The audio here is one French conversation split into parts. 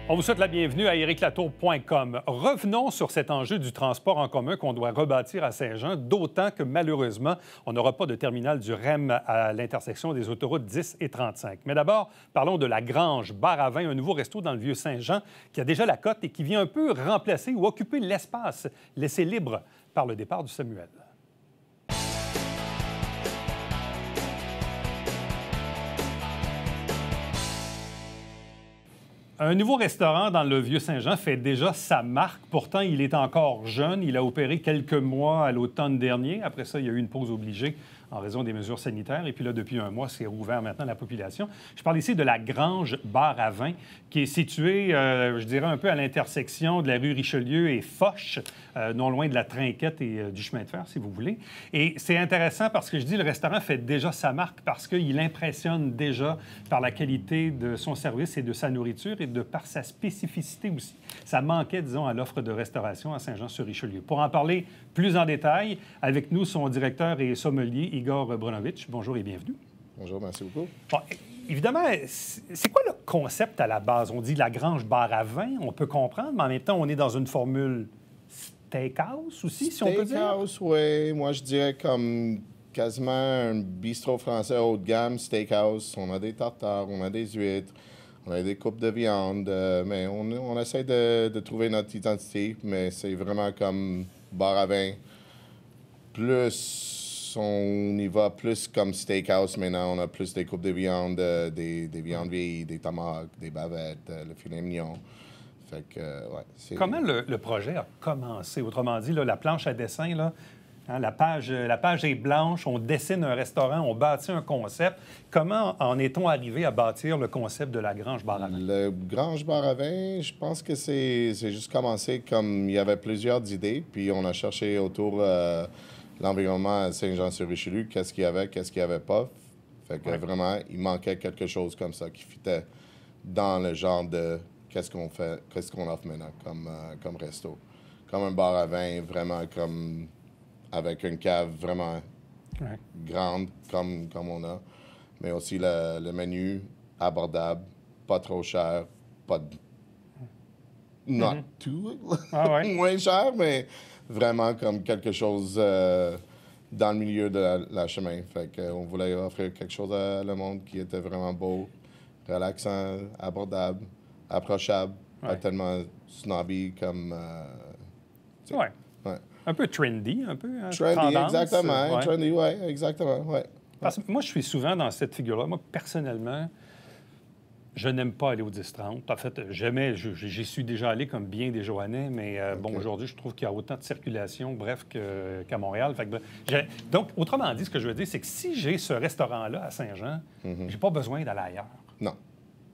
On vous souhaite la bienvenue à ericlatour.com. Revenons sur cet enjeu du transport en commun qu'on doit rebâtir à Saint-Jean, d'autant que malheureusement, on n'aura pas de terminal du REM à l'intersection des autoroutes 10 et 35. Mais d'abord, parlons de la Grange Bar à vin, un nouveau resto dans le Vieux-Saint-Jean qui a déjà la cote et qui vient un peu remplacer ou occuper l'espace laissé libre par le départ du Samuel. Un nouveau restaurant dans le Vieux-Saint-Jean fait déjà sa marque. Pourtant, il est encore jeune. Il a opéré quelques mois à l'automne dernier. Après ça, il y a eu une pause obligée en raison des mesures sanitaires. Et puis là, depuis un mois, c'est rouvert maintenant à la population. Je parle ici de la Grange Bar à vin, qui est située, je dirais, un peu à l'intersection de la rue Richelieu et Foch, non loin de la Trinquette et du chemin de fer, si vous voulez. Et c'est intéressant parce que je dis le restaurant fait déjà sa marque parce qu'il impressionne déjà par la qualité de son service et de sa nourriture et de par sa spécificité aussi. Ça manquait, disons, à l'offre de restauration à Saint-Jean-sur-Richelieu. Pour en parler plus en détail, avec nous, son directeur et sommelier, Igor Brunovitch. Bonjour et bienvenue. Bonjour, merci beaucoup. Bon, évidemment, c'est quoi le concept à la base? On dit la Grange Bar à vin, on peut comprendre, mais en même temps, on est dans une formule steakhouse aussi, si on peut dire? Steakhouse, oui. Moi, je dirais comme quasiment un bistrot français haut de gamme, steakhouse. On a des tartares, on a des huîtres, on a des coupes de viande, mais on essaie de trouver notre identité, mais c'est vraiment comme bar à vin. Plus on y va plus comme steakhouse maintenant. On a plus des coupes de viande, des viandes vieillies, des tomates, des bavettes, le filet mignon. Fait que, ouais, comment le projet a commencé? Autrement dit, là, la planche à dessin, là, hein, la page est blanche, on dessine un restaurant, on bâtit un concept. Comment en est-on arrivé à bâtir le concept de la Grange Bar à vin? Le Grange Bar à vin, je pense que c'est juste commencé comme il y avait plusieurs idées, puis on a cherché autour l'environnement à Saint-Jean-sur-Richelieu, qu'est-ce qu'il y avait, qu'est-ce qu'il n'y avait pas. Fait que vraiment, il manquait quelque chose comme ça qui fitait dans le genre de qu'est-ce qu'on fait, qu'est-ce qu'on offre maintenant comme resto. Comme un bar à vin, vraiment comme avec une cave vraiment grande comme on a, mais aussi le menu abordable, pas trop cher, pas not too moins cher, mais vraiment comme quelque chose dans le milieu de la chemin. Fait qu'on voulait offrir quelque chose à le monde qui était vraiment beau, relaxant, abordable, approchable, pas tellement snobby comme... Ouais. Un peu trendy, un peu. Hein, trendy, tendance. exactement. Trendy, oui, exactement. Ouais. Parce que moi, je suis souvent dans cette figure-là. Moi, personnellement, je n'aime pas aller au 10-30. En fait, jamais. J'y suis déjà allé comme bien des Joannais, mais bon, aujourd'hui, je trouve qu'il y a autant de circulation, bref, qu'à Montréal. Fait que, donc, autrement dit, ce que je veux dire, c'est que si j'ai ce restaurant-là à Saint-Jean, j'ai pas besoin d'aller ailleurs. Non,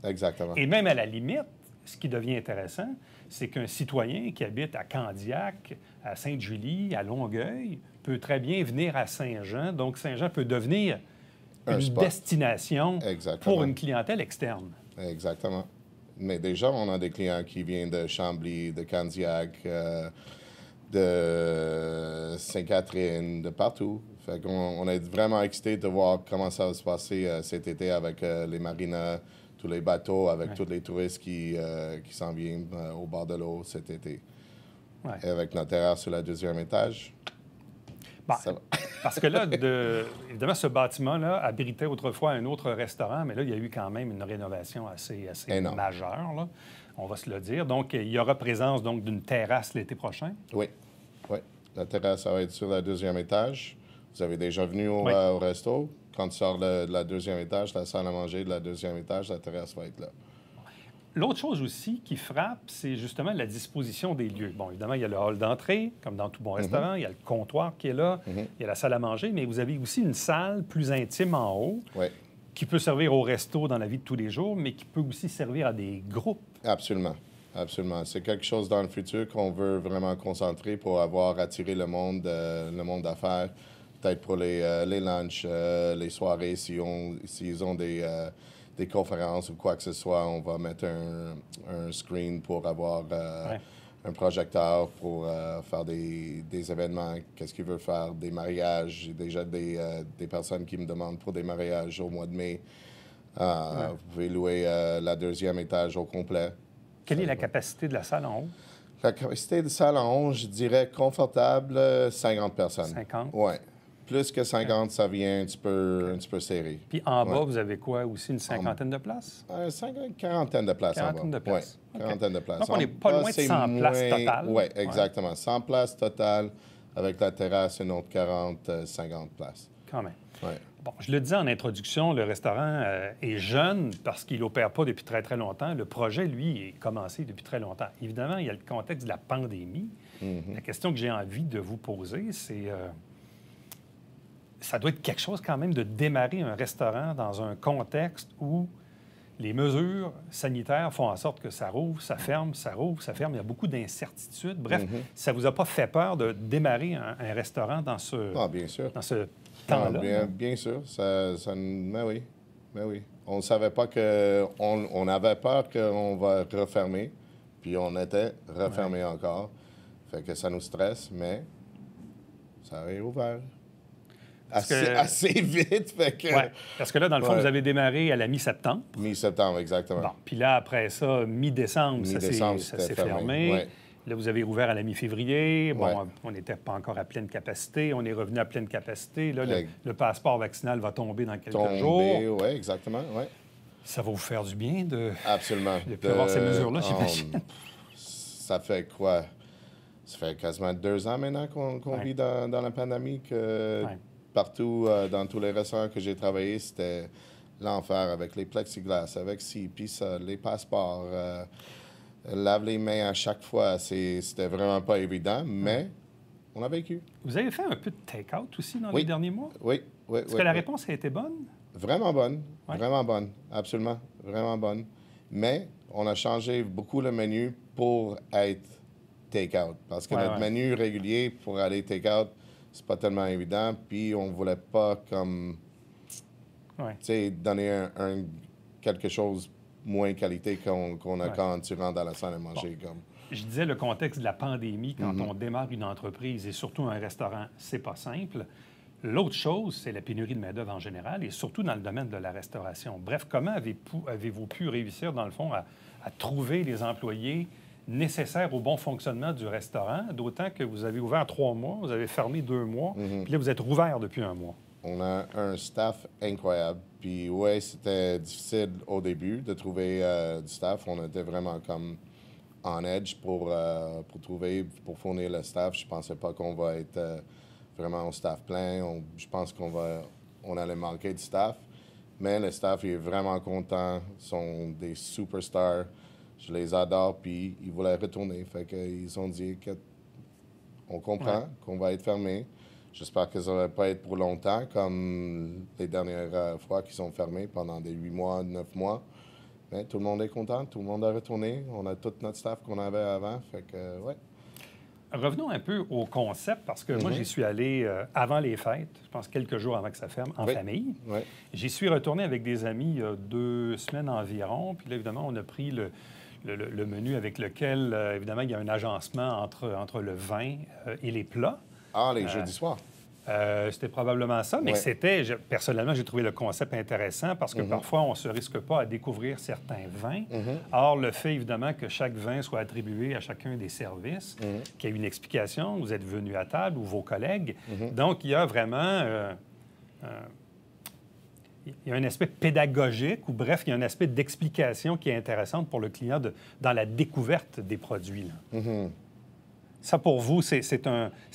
exactement. Et même à la limite, ce qui devient intéressant, c'est qu'un citoyen qui habite à Candiac, à Sainte-Julie, à Longueuil, peut très bien venir à Saint-Jean. Donc, Saint-Jean peut devenir une destination pour une clientèle externe. Exactement. Mais déjà, on a des clients qui viennent de Chambly, de Candiac, de Sainte-Catherine, de partout. Fait qu'on est vraiment excités de voir comment ça va se passer cet été avec les marinas, tous les bateaux, avec tous les touristes qui s'en viennent au bord de l'eau cet été. Et avec notre terrasse sur le deuxième étage. Bon, parce que là, évidemment, ce bâtiment-là abritait autrefois un autre restaurant, mais là, il y a eu quand même une rénovation assez majeure, là, on va se le dire. Donc, il y aura présence donc d'une terrasse l'été prochain? Oui. La terrasse, ça va être sur le deuxième étage. Vous avez déjà venu au resto. Quand tu sors de la deuxième étage, la salle à manger de la deuxième étage, la terrasse va être là. L'autre chose aussi qui frappe, c'est justement la disposition des lieux. Bon, évidemment, il y a le hall d'entrée, comme dans tout bon restaurant. Il y a le comptoir qui est là. Il y a la salle à manger, mais vous avez aussi une salle plus intime en haut qui peut servir au resto dans la vie de tous les jours, mais qui peut aussi servir à des groupes. Absolument. Absolument. C'est quelque chose dans le futur qu'on veut vraiment concentrer pour avoir attiré le monde d'affaires, peut-être pour les lunchs, les soirées, s'ils ont des conférences ou quoi que ce soit, on va mettre un screen pour avoir un projecteur pour faire des événements. Qu'est-ce qu'ils veulent faire? Des mariages. J'ai déjà des personnes qui me demandent pour des mariages au mois de mai. Vous pouvez louer la deuxième étage au complet. Quelle est la capacité de la salle en haut? La capacité de salle en haut, je dirais confortable, 50 personnes. 50? Oui. Plus que 50, ça vient un petit peu serré. Puis en bas, vous avez quoi aussi? Une cinquantaine de places? Quarantaine de places Quarantaine en bas. de places. Oui, quarantaine de places. Donc, on n'est pas loin de 100 places totales. Oui, exactement. 100 places totales. Avec la terrasse, une autre 40, 50 places. Quand même. Ouais. Bon, je le disais en introduction, le restaurant est jeune parce qu'il n'opère pas depuis très, très longtemps. Le projet, lui, est commencé depuis très longtemps. Évidemment, il y a le contexte de la pandémie. La question que j'ai envie de vous poser, c'est... ça doit être quelque chose quand même de démarrer un restaurant dans un contexte où les mesures sanitaires font en sorte que ça rouvre, ça ferme, ça rouvre, ça ferme. Il y a beaucoup d'incertitudes. Bref, ça ne vous a pas fait peur de démarrer un restaurant dans ce, bien sûr. dans ce temps-là? Bien sûr. Mais oui. Mais oui. On ne savait pas que... On avait peur qu'on va refermer, puis on était refermé encore. Fait que ça nous stresse, mais ça a réouvert. Assez vite, fait que... Oui, parce que là, dans le fond, vous avez démarré à la mi-septembre. Mi-septembre, exactement. Bon, puis là, après ça, mi-décembre, ça s'est fermé. Ouais. Là, vous avez rouvert à la mi-février. Bon, Ouais. on n'était pas encore à pleine capacité. On est revenu à pleine capacité. Là, le passeport vaccinal va tomber dans quelques jours. Oui, exactement, oui. Ça va vous faire du bien de... Absolument. De plus avoir ces mesures-là, j'imagine. Ça fait quoi? Ça fait quasiment 2 ans maintenant qu'on vit dans la pandémie que... Partout, dans tous les restaurants que j'ai travaillé, c'était l'enfer avec les plexiglas, avec ci, puis ça, les passeports. Lave les mains à chaque fois. C'était vraiment pas évident, mais on a vécu. Vous avez fait un peu de take-out aussi dans les derniers mois? Oui. Est-ce que la réponse a été bonne? Vraiment bonne. Vraiment bonne. Absolument. Vraiment bonne. Mais on a changé beaucoup le menu pour être take-out. Parce que notre menu régulier pour aller take-out, c'est pas tellement évident, puis on voulait pas comme, tu sais, donner quelque chose moins qualité qu'on a quand tu rentres dans la salle à manger. Bon. Je disais le contexte de la pandémie, quand on démarre une entreprise et surtout un restaurant, c'est pas simple. L'autre chose, c'est la pénurie de main-d'œuvre en général et surtout dans le domaine de la restauration. Bref, comment avez-vous pu réussir, dans le fond, à trouver les employés nécessaire au bon fonctionnement du restaurant, d'autant que vous avez ouvert 3 mois, vous avez fermé 2 mois, puis là, vous êtes rouvert depuis 1 mois. On a un staff incroyable. Puis oui, c'était difficile au début de trouver du staff. On était vraiment comme en edge pour fournir le staff. Je pensais pas qu'on va être vraiment au staff plein. Je pense on allait manquer de staff. Mais le staff est vraiment content. Ils sont des superstars. Je les adore, puis ils voulaient retourner. Fait qu'ils ont dit qu'on comprend qu'on va être fermé. J'espère que ça ne va pas être pour longtemps, comme les dernières fois qu'ils sont fermés pendant des 8 mois, 9 mois. Mais tout le monde est content, tout le monde a retourné. On a tout notre staff qu'on avait avant. Fait que, ouais. Revenons un peu au concept, parce que moi, j'y suis allé avant les fêtes, je pense quelques jours avant que ça ferme, en famille. Ouais. J'y suis retourné avec des amis il y a 2 semaines environ. Puis là, évidemment, on a pris le menu avec lequel, évidemment, il y a un agencement entre le vin et les plats. Ah, les jeudis soirs. C'était probablement ça, mais personnellement, j'ai trouvé le concept intéressant parce que parfois, on ne se risque pas à découvrir certains vins. Or, le fait, évidemment, que chaque vin soit attribué à chacun des services, qu'il y ait une explication, vous êtes venu à table ou vos collègues. Donc, il y a vraiment... il y a un aspect pédagogique ou bref, il y a un aspect d'explication qui est intéressant pour le client dans la découverte des produits. Là. Ça, pour vous, c'était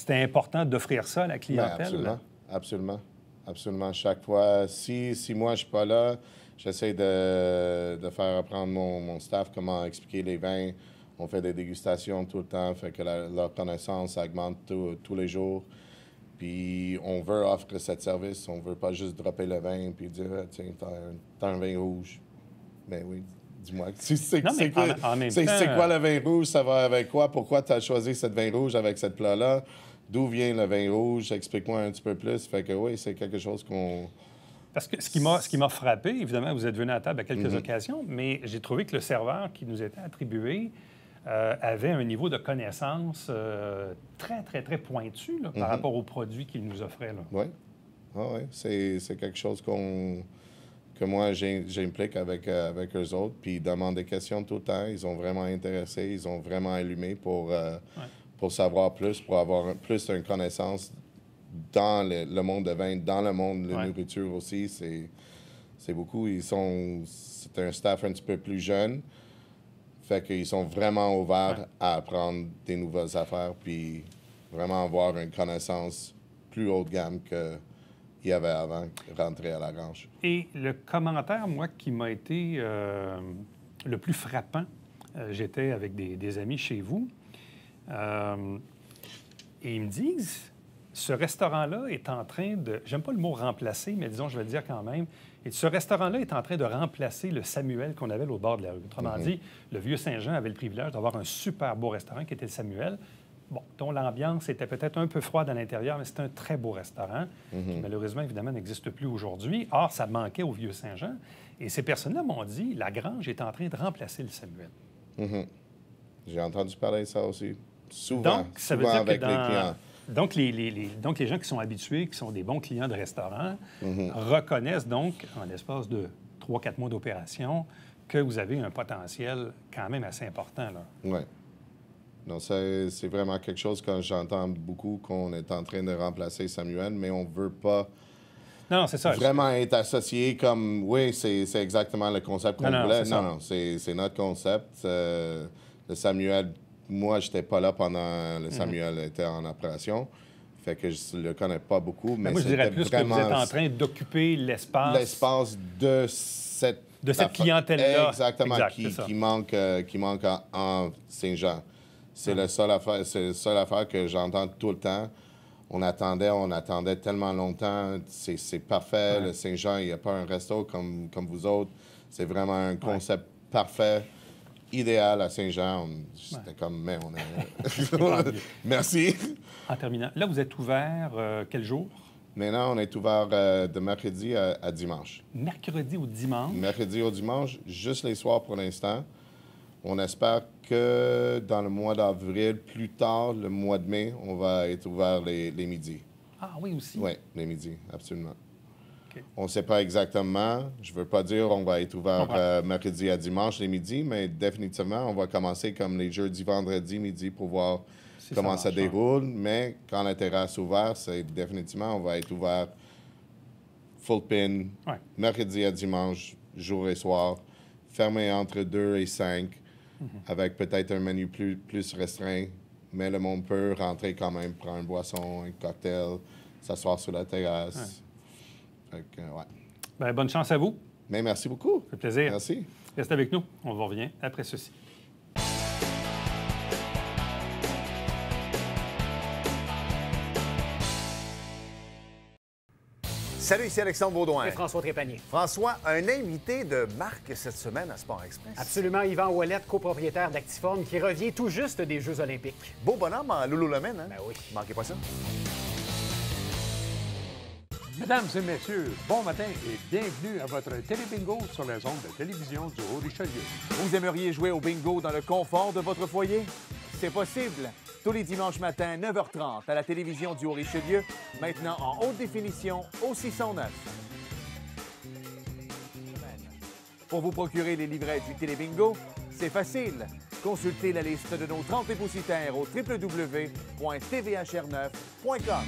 important d'offrir ça à la clientèle? Bien, absolument. Chaque fois, si moi, je ne suis pas là, j'essaie de faire apprendre mon staff comment expliquer les vins. On fait des dégustations tout le temps, fait que leur connaissance augmente tous les jours. Puis on veut offrir ce service. On ne veut pas juste dropper le vin et dire « Tiens, t'as un vin rouge. » Ben oui. Dis-moi, c'est quoi le vin rouge? Ça va avec quoi? Pourquoi tu as choisi ce vin rouge avec cette plat-là? D'où vient le vin rouge? Explique-moi un petit peu plus. Fait que oui, c'est quelque chose qu'on... Parce que ce qui m'a frappé, évidemment, vous êtes venu à table à quelques occasions, mais j'ai trouvé que le serveur qui nous était attribué avait un niveau de connaissance très, très, très pointu là, par rapport aux produits qu'il nous offrait. Oui. Ah, oui. C'est quelque chose que moi, j'implique avec eux autres. Puis ils demandent des questions tout le temps. Ils sont vraiment intéressés, ils ont vraiment allumé pour savoir plus, pour avoir plus une connaissance dans le monde de vin, dans le monde de la nourriture aussi. C'est beaucoup. C'est un staff un petit peu plus jeune. Fait qu'ils sont vraiment ouverts à apprendre des nouvelles affaires, puis vraiment avoir une connaissance plus haut de gamme qu'il y avait avant de rentrer à la grange. Et le commentaire, moi, qui m'a été le plus frappant, j'étais avec des amis chez vous, et ils me disent, ce restaurant-là est en train de, j'aime pas le mot remplacer, mais disons, je vais le dire quand même, et ce restaurant-là est en train de remplacer le Samuel qu'on avait au bord de la rue. Autrement dit, le Vieux-Saint-Jean avait le privilège d'avoir un super beau restaurant qui était le Samuel, bon, dont l'ambiance était peut-être un peu froide à l'intérieur, mais c'était un très beau restaurant qui, malheureusement, évidemment, n'existe plus aujourd'hui. Or, ça manquait au Vieux-Saint-Jean. Et ces personnes-là m'ont dit, la grange est en train de remplacer le Samuel. J'ai entendu parler de ça aussi. Souvent, donc, ça veut dire avec que les clients. Donc les gens qui sont habitués, qui sont des bons clients de restaurant, reconnaissent donc, en l'espace de 3-4 mois d'opération, que vous avez un potentiel quand même assez important, là. Oui. Non, c'est vraiment quelque chose que j'entends beaucoup, qu'on est en train de remplacer Samuel, mais on ne veut pas non, c'est ça, vraiment être associé comme, oui, c'est exactement le concept qu'on voulait. Non, c'est notre concept. Le Samuel, moi, je n'étais pas là pendant le Samuel était en opération. Fait que je ne le connais pas beaucoup. Mais moi, je dirais plus que vous êtes en train d'occuper l'espace. L'espace de cette clientèle-là. Exactement, qui manque en Saint-Jean. C'est la seule affaire que j'entends tout le temps. On attendait tellement longtemps. C'est parfait. Le Saint-Jean, il n'y a pas un resto comme vous autres. C'est vraiment un concept parfait. Idéal à Saint-Jean. C'était comme, mais on est... Merci. En terminant, là, vous êtes ouvert quel jour? Maintenant, on est ouvert de mercredi à dimanche. Mercredi au dimanche? Mercredi au dimanche, juste les soirs pour l'instant. On espère que dans le mois d'avril, plus tard, le mois de mai, on va être ouvert les midis. Ah oui, aussi? Oui, les midis, absolument. Okay. On ne sait pas exactement. Je ne veux pas dire on va être ouvert mercredi à dimanche, les midis, mais définitivement, on va commencer comme les jeudis, vendredis, midi pour voir comment ça déroule. Mais quand la terrasse est ouverte, c'est définitivement, on va être ouvert full pin, mercredi à dimanche, jour et soir, fermé entre 2 et 5, avec peut-être un menu plus restreint, mais le monde peut rentrer quand même, prendre une boisson, un cocktail, s'asseoir sur la terrasse. Fait que, Bien, bonne chance à vous. Mais merci beaucoup. Ça fait plaisir. Merci. Restez avec nous. On vous revient après ceci. Salut, ici Alexandre Baudouin. Et François Trépanier. François, un invité de marque cette semaine à Sport Express. Absolument, Yvan Ouellette, copropriétaire d'Actiform, qui revient tout juste des Jeux olympiques. Beau bonhomme en Lululemon, hein? Ben oui. Manquez pas ça. Mesdames et messieurs, bon matin et bienvenue à votre télébingo sur les ondes de télévision du Haut-Richelieu. Vous aimeriez jouer au bingo dans le confort de votre foyer? C'est possible. Tous les dimanches matins, 9h30, à la télévision du Haut-Richelieu, maintenant en haute définition au 609. Pour vous procurer les livrets du Télébingo, c'est facile. Consultez la liste de nos 30 dépositaires au www.tvhr9.com.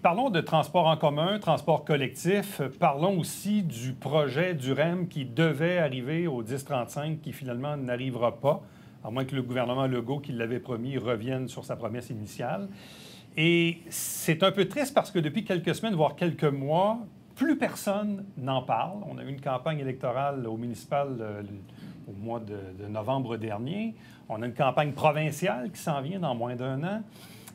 Parlons de transport en commun, transport collectif. Parlons aussi du projet du REM qui devait arriver au 1035, qui finalement n'arrivera pas, à moins que le gouvernement Legault, qui l'avait promis, revienne sur sa promesse initiale. Et c'est un peu triste parce que depuis quelques semaines, voire quelques mois, plus personne n'en parle. On a eu une campagne électorale au municipal au mois de novembre dernier. On a une campagne provinciale qui s'en vient dans moins d'un an.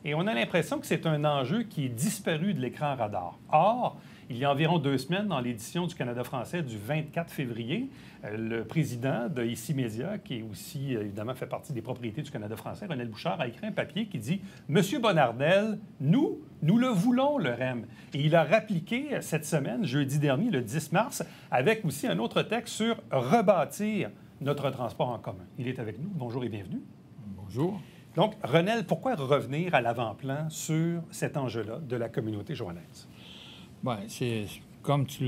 Et on a l'impression que c'est un enjeu qui est disparu de l'écran radar. Or, il y a environ 2 semaines, dans l'édition du Canada français du 24 février, le président de Ici Média, qui est aussi, évidemment, fait partie des propriétés du Canada français, René Bouchard, a écrit un papier qui dit « Monsieur Bonnardel, nous le voulons, le REM ». Et il a rappliqué cette semaine, jeudi dernier, le 10 mars, avec aussi un autre texte sur rebâtir notre transport en commun. Il est avec nous. Bonjour et bienvenue. Bonjour. Donc, Renel, pourquoi revenir à l'avant-plan sur cet enjeu-là de la communauté joannaise? Bien, c'est comme tu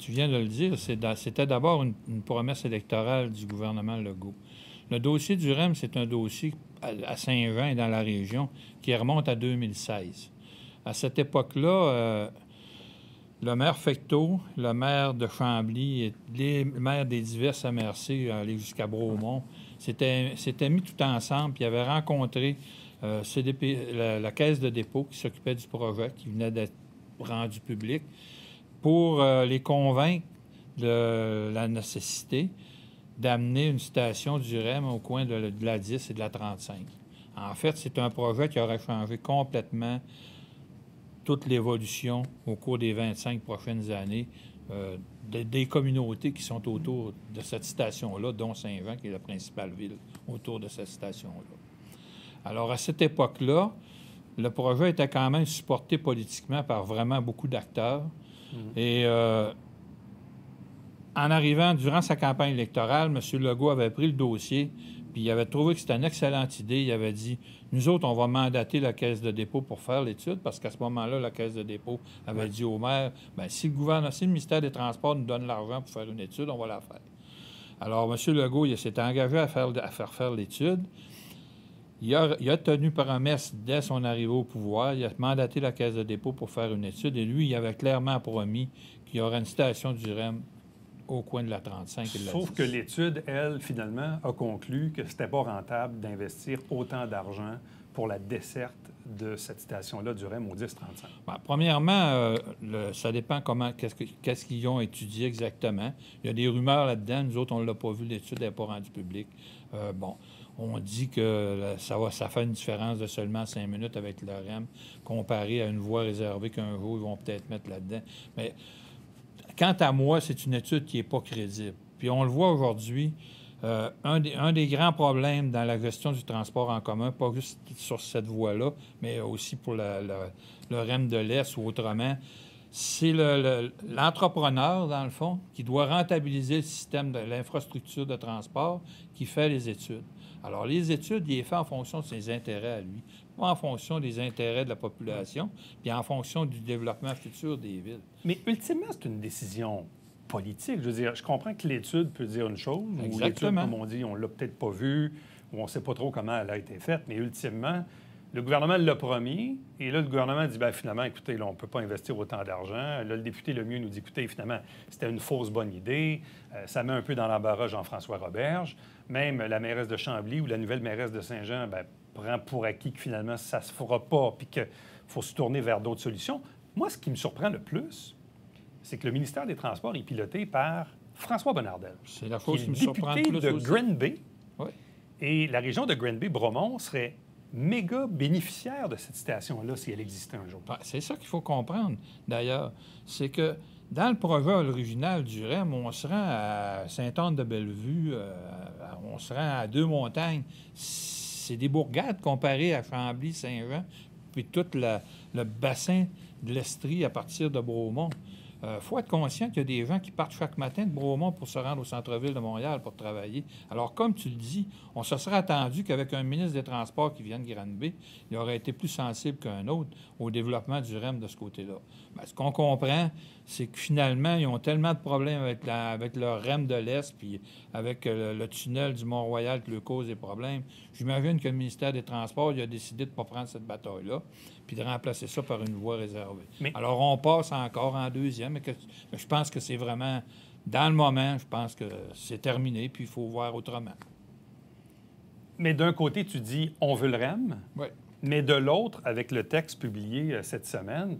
viens de le dire, c'était d'abord une promesse électorale du gouvernement Legault. Le dossier du REM, c'est un dossier à Saint-Jean et dans la région qui remonte à 2016. À cette époque-là, le maire Fecteau, le maire de Chambly et les maires des diverses MRC, aller jusqu'à Bromont, s'étaient mis tout ensemble puis avaient rencontré la Caisse de dépôt qui s'occupait du projet, qui venait d'être rendu public, pour les convaincre de la nécessité d'amener une station du REM au coin de la 10 et de la 35. En fait, c'est un projet qui aurait changé complètement toute l'évolution au cours des 25 prochaines années des communautés qui sont autour de cette station-là, dont Saint-Jean, qui est la principale ville autour de cette station-là. Alors, à cette époque-là, le projet était quand même supporté politiquement par vraiment beaucoup d'acteurs. Et en arrivant durant sa campagne électorale, M. Legault avait pris le dossier, puis il avait trouvé que c'était une excellente idée. Il avait dit, nous autres, on va mandater la Caisse de dépôt pour faire l'étude, parce qu'à ce moment-là, la Caisse de dépôt avait dit au maire, bien, si le ministère des Transports nous donne l'argent pour faire une étude, on va la faire. Alors, M. Legault, il s'est engagé à faire l'étude. Il a tenu promesse dès son arrivée au pouvoir. Il a mandaté la Caisse de dépôt pour faire une étude. Et lui, il avait clairement promis qu'il y aurait une station du REM au coin de la 35 et de la 10. Sauf que l'étude, elle, finalement, a conclu que c'était pas rentable d'investir autant d'argent pour la desserte de cette station-là du REM au 10-35. Bien, premièrement, ça dépend qu'est-ce qu'ils ont étudié exactement. Il y a des rumeurs là-dedans. Nous autres, on ne l'a pas vu. L'étude n'est pas rendue publique. On dit que ça fait une différence de seulement 5 minutes avec le REM comparé à une voie réservée qu'un jour, ils vont peut-être mettre là-dedans. Mais quant à moi, c'est une étude qui n'est pas crédible. Puis on le voit aujourd'hui, un des grands problèmes dans la gestion du transport en commun, pas juste sur cette voie-là, mais aussi pour le REM de l'Est ou autrement, c'est l'entrepreneur, dans le fond, qui doit rentabiliser le système de l'infrastructure de transport qui fait les études. Alors, les études, il les fait en fonction de ses intérêts à lui, pas en fonction des intérêts de la population, puis en fonction du développement futur des villes. Mais ultimement, c'est une décision politique. Je veux dire, je comprends que l'étude peut dire une chose, ou l'étude, comme on dit, on l'a peut-être pas vue, ou on ne sait pas trop comment elle a été faite, mais ultimement, le gouvernement l'a promis, et là, le gouvernement dit, bien, finalement, écoutez, là, on ne peut pas investir autant d'argent. Là, le député Lemieux nous dit, écoutez, finalement, c'était une fausse bonne idée. Ça met un peu dans l'embarras Jean-François Roberge. Même la mairesse de Chambly ou la nouvelle mairesse de Saint-Jean, bien, prend pour acquis que finalement, ça ne se fera pas, puis qu'il faut se tourner vers d'autres solutions. Moi, ce qui me surprend le plus, c'est que le ministère des Transports est piloté par François Bonnardel. C'est la chose qui me surprend le plus député de Granby. Oui. Et la région de Granby-Bromont serait méga bénéficiaire de cette station-là si elle existait un jour. C'est ça qu'il faut comprendre, d'ailleurs. C'est que dans le projet original du REM, on se rend à Sainte-Anne-de-Bellevue, on se rend à Deux-Montagnes. C'est des bourgades comparées à Chambly, Saint-Jean, puis tout le bassin de l'Estrie à partir de Bromont. faut être conscient qu'il y a des gens qui partent chaque matin de Bromont pour se rendre au centre-ville de Montréal pour travailler. Alors, comme tu le dis, on se serait attendu qu'avec un ministre des Transports qui vient de Granby, il aurait été plus sensible qu'un autre au développement du REM de ce côté-là. Bien, ce qu'on comprend, c'est que finalement, ils ont tellement de problèmes avec leur REM de l'Est, puis avec le tunnel du Mont-Royal qui leur cause des problèmes. J'imagine que le ministère des Transports il a décidé de ne pas prendre cette bataille-là, puis de remplacer ça par une voie réservée. Alors, on passe encore en deuxième, mais je pense que c'est vraiment, dans le moment, je pense que c'est terminé, puis il faut voir autrement. Mais d'un côté, tu dis « on veut le REM oui. », mais de l'autre, avec le texte publié cette semaine,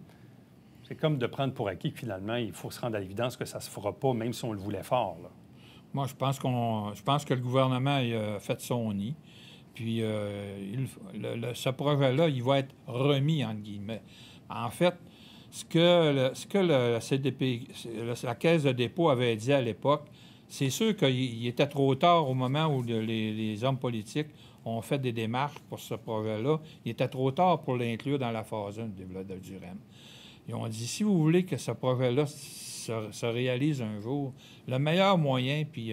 c'est comme de prendre pour acquis que finalement, il faut se rendre à l'évidence que ça ne se fera pas, même si on le voulait fort. Là. Moi, je pense que le gouvernement a fait son nid. Puis ce projet-là, il va être remis, entre guillemets. En fait, ce que le CDP, la Caisse de dépôt avait dit à l'époque, c'est sûr qu'il était trop tard au moment où les hommes politiques ont fait des démarches pour ce projet-là. Il était trop tard pour l'inclure dans la phase 1 du REM. Ils ont dit, si vous voulez que ce projet-là se réalise un jour, le meilleur moyen, puis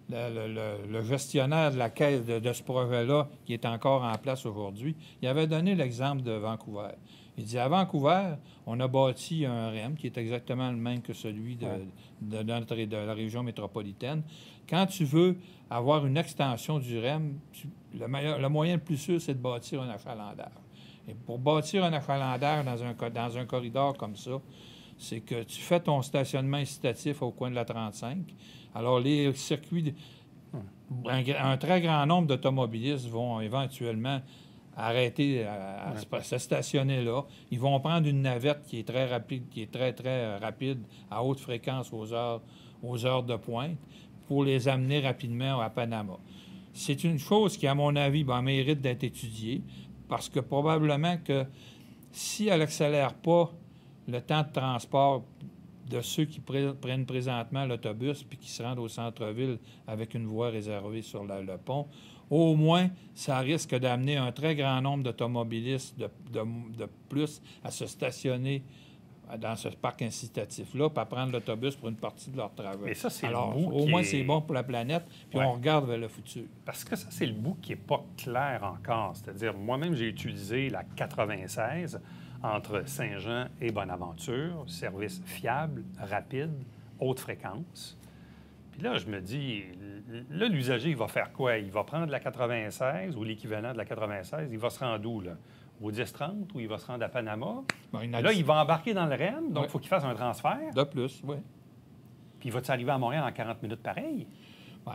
le gestionnaire de la caisse de ce projet-là, qui est encore en place aujourd'hui, il avait donné l'exemple de Vancouver. Il dit, à Vancouver, on a bâti un REM qui est exactement le même que celui de la région métropolitaine. Quand tu veux avoir une extension du REM, le moyen le plus sûr, c'est de bâtir un achalandage. Et pour bâtir un achalandage dans un corridor comme ça, c'est que tu fais ton stationnement incitatif au coin de la 35. Alors, les circuits, un très grand nombre d'automobilistes vont éventuellement arrêter à se stationner là. Ils vont prendre une navette qui est très rapide, très rapide, à haute fréquence aux heures de pointe, pour les amener rapidement à Panama. C'est une chose qui, à mon avis, mérite d'être étudiée, parce que probablement que si elle n'accélère pas le temps de transport de ceux qui prennent présentement l'autobus puis qui se rendent au centre-ville avec une voie réservée sur le pont, au moins, ça risque d'amener un très grand nombre d'automobilistes de plus à se stationner dans ce parc incitatif-là, puis à prendre l'autobus pour une partie de leur travail. Mais ça, c'est alors, le bout au moins, c'est bon pour la planète, puis on regarde vers le futur. Parce que ça, c'est le bout qui n'est pas clair encore. C'est-à-dire, moi-même, j'ai utilisé la 96 entre Saint-Jean et Bonaventure, service fiable, rapide, haute fréquence. Puis là, je me dis, là, l'usager, il va faire quoi? Il va prendre la 96 ou l'équivalent de la 96, il va se rendre où, là? Au 10-30 ou il va se rendre à Panama? Là, il va embarquer dans le REM, donc il faut qu'il fasse un transfert. De plus, oui. Puis il va-tu arriver à Montréal en 40 minutes pareil? Oui.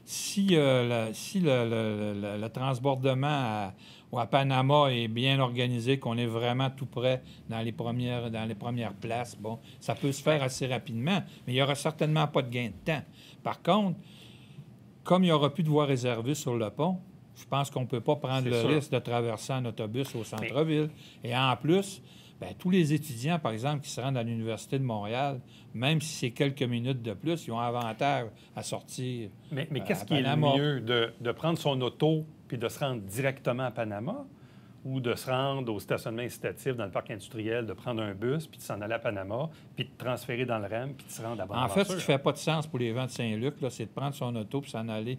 Si le transbordement à Panama est bien organisé, qu'on est vraiment tout près dans les premières places, bon, ça peut se faire assez rapidement, mais il n'y aura certainement pas de gain de temps. Par contre, comme il n'y aura plus de voies réservées sur le pont, je pense qu'on ne peut pas prendre le risque de traverser en autobus au centre-ville. Et en plus, tous les étudiants, par exemple, qui se rendent à l'Université de Montréal, même si c'est quelques minutes de plus, ils ont avantage à sortir. Mais qu'est-ce qui est le mieux? De prendre son auto puis de se rendre directement à Panama ou de se rendre au stationnement incitatif dans le parc industriel, de prendre un bus puis de s'en aller à Panama puis de transférer dans le REM puis de se rendre à Bonaventure? En fait, ce qui ne fait pas de sens pour les gens de Saint-Luc, là, c'est de prendre son auto puis s'en aller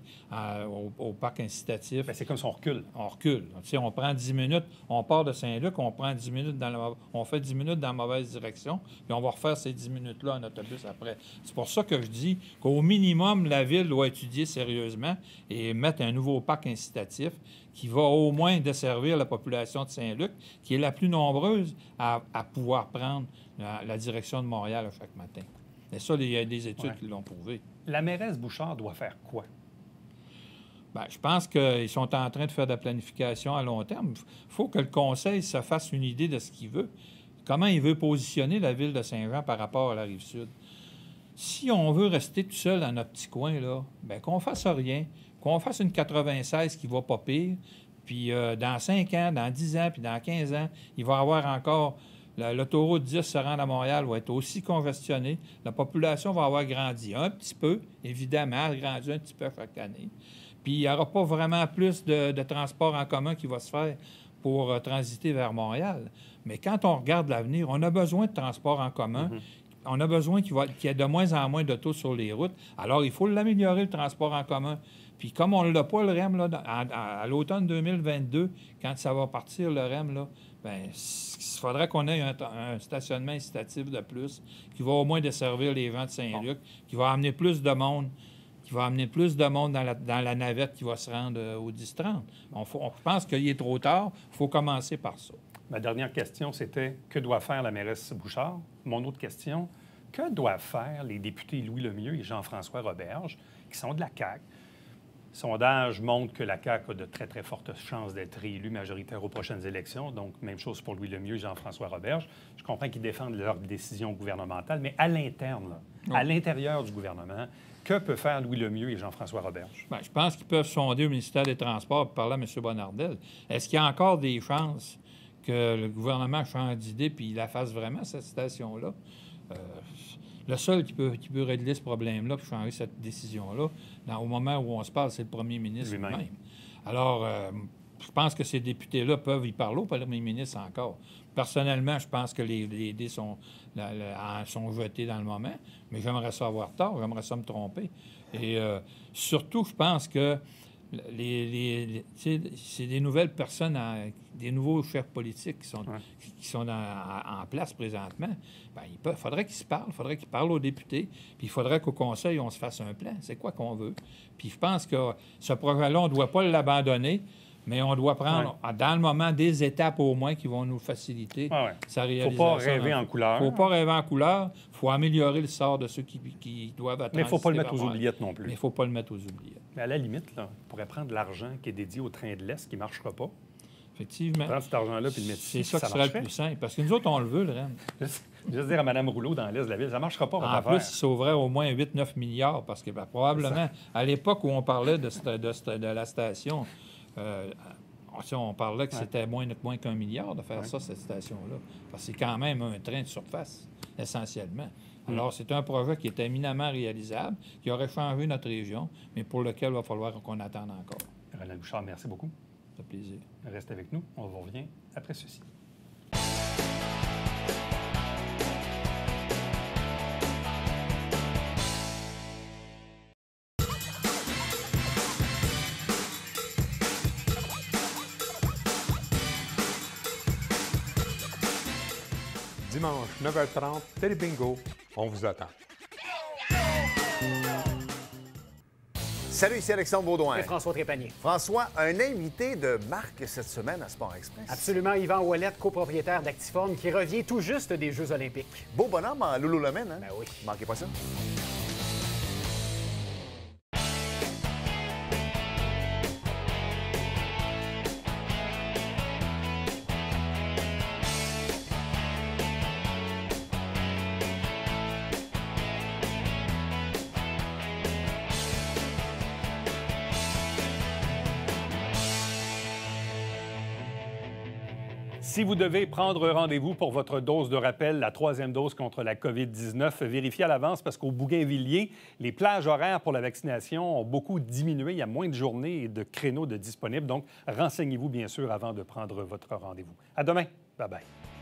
au parc incitatif. Bien, c'est comme si on recule. On recule. Tu sais, on prend 10 minutes, on part de Saint-Luc, on prend 10 minutes on fait 10 minutes dans la mauvaise direction, puis on va refaire ces 10 minutes-là en autobus après. C'est pour ça que je dis qu'au minimum, la Ville doit étudier sérieusement et mettre un nouveau parc incitatif qui va au moins desservir la population de Saint-Luc, qui est la plus nombreuse à pouvoir prendre la direction de Montréal chaque matin. Et ça, il y a des études qui l'ont prouvé. La mairesse Bouchard doit faire quoi? Bien, je pense qu'ils sont en train de faire de la planification à long terme. Il faut que le Conseil se fasse une idée de ce qu'il veut. Comment il veut positionner la ville de Saint-Jean par rapport à la Rive-Sud. Si on veut rester tout seul dans notre petit coin, là, bien, qu'on fasse rien, qu'on fasse une 96 qui va pas pire, puis dans 5 ans, dans 10 ans, puis dans 15 ans, il va y avoir encore... L'autoroute 10 se rendre à Montréal va être aussi congestionnée. La population va avoir grandi un petit peu, évidemment, elle grandit un petit peu chaque année. Puis il n'y aura pas vraiment plus de transport en commun qui va se faire pour transiter vers Montréal. Mais quand on regarde l'avenir, on a besoin de transport en commun. On a besoin qu'il y ait de moins en moins d'autos sur les routes. Alors, il faut l'améliorer, le transport en commun. Puis comme on ne l'a pas, le REM, là, à l'automne 2022, quand ça va partir, le REM, là, bien, il faudrait qu'on ait un stationnement incitatif de plus qui va au moins desservir les gens de Saint-Luc, qui va amener plus de monde, dans la navette qui va se rendre au 10-30. On pense qu'il est trop tard. Il faut commencer par ça. Ma dernière question, c'était que doit faire la mairesse Bouchard? Mon autre question, que doivent faire les députés Louis Lemieux et Jean-François Roberge, qui sont de la CAQ? Le sondage montre que la CAQ a de très, très fortes chances d'être réélue majoritaire aux prochaines élections. Donc, même chose pour Louis Lemieux et Jean-François Roberge. Je comprends qu'ils défendent leurs décisions gouvernementales, mais à l'interne, à l'intérieur du gouvernement, que peut faire Louis Lemieux et Jean-François Roberge? Bien, je pense qu'ils peuvent sonder au ministère des Transports et parler à M. Bonnardel. Est-ce qu'il y a encore des chances que le gouvernement change d'idée puis il la fasse vraiment, cette station-là? Le seul qui peut régler ce problème-là puis changer cette décision-là, au moment où on se parle, c'est le premier ministre lui-même. Alors, je pense que ces députés-là peuvent y parler au premier ministre encore. Personnellement, je pense que les dés sont jetés dans le moment, mais j'aimerais ça avoir tort, j'aimerais ça me tromper. Et surtout, je pense que c'est des nouvelles personnes, des nouveaux chefs politiques qui sont en place présentement. Bien, il faudrait qu'ils se parlent, il faudrait qu'ils parlent aux députés, puis il faudrait qu'au Conseil, on se fasse un plan. C'est quoi qu'on veut? Puis je pense que ce projet-là, on ne doit pas l'abandonner, mais on doit prendre, dans le moment, des étapes au moins qui vont nous faciliter sa réalisation. Il ne faut pas rêver en couleur. Il ne faut pas rêver en couleur. Il faut améliorer le sort de ceux qui doivent attendre. Mais il ne faut pas le mettre aux oubliettes non plus. Mais il ne faut pas le mettre aux oubliettes. Mais à la limite, là, on pourrait prendre l'argent qui est dédié au train de l'Est qui ne marchera pas. Effectivement. Prendre cet argent-là puis le mettre ici. C'est ça qui serait le plus simple. Parce que nous autres, on le veut, le REM. Juste dire à Mme Rouleau dans l'Est de la ville, ça ne marchera pas. En plus, il sauverait au moins 8-9 milliards parce que probablement, à l'époque où on parlait de la station, on parlait que c'était moins qu'1 milliard de faire ça, cette station-là. Parce que c'est quand même un train de surface, essentiellement. Alors, c'est un projet qui est éminemment réalisable, qui aurait changé notre région, mais pour lequel il va falloir qu'on attende encore. Roland Bouchard, merci beaucoup. Ça fait plaisir. Reste avec nous. On vous revient après ceci. Dimanche, 9h30, Télébingo, on vous attend. Salut, ici Alexandre Baudouin. Et François Trépanier. François, un invité de marque cette semaine à Sport Express. Absolument, Yvan Ouellette, copropriétaire d'Actiform, qui revient tout juste des Jeux olympiques. Beau bonhomme en Lululemon, hein? Ben oui. Manquez pas ça. Si vous devez prendre rendez-vous pour votre dose de rappel, la 3e dose contre la COVID-19, vérifiez à l'avance parce qu'au Bougainvilliers, les plages horaires pour la vaccination ont beaucoup diminué. Il y a moins de journées et de créneaux de disponibles. Donc, renseignez-vous bien sûr avant de prendre votre rendez-vous. À demain. Bye-bye.